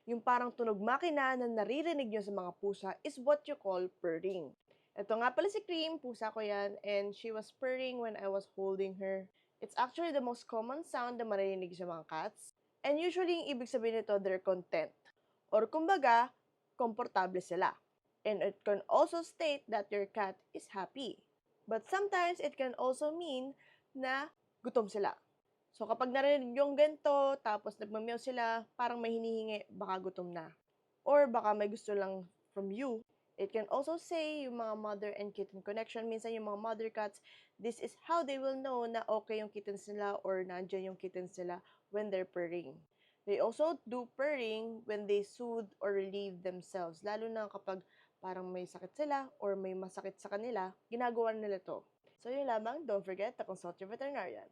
Yung parang tunog makina na naririnig nyo sa mga pusa is what you call purring. Ito nga pala si Cream, pusa ko yan, and she was purring when I was holding her. It's actually the most common sound na maririnig sa mga cats. And usually, yung ibig sabihin nito, they're content. Or kumbaga, komportable sila. And it can also state that your cat is happy. But sometimes, it can also mean na gutom sila. So, kapag narinig yung ganito, tapos nagmamaw sila, parang may hinihingi, baka gutom na. Or baka may gusto lang from you. It can also say yung mga mother and kitten connection. Minsan yung mga mother cats, this is how they will know na okay yung kittens nila or nandiyan yung kittens nila when they're purring. They also do purring when they soothe or relieve themselves. Lalo na kapag parang may sakit sila or may masakit sa kanila, ginagawa nila to. So yun lamang, don't forget to consult your veterinarian.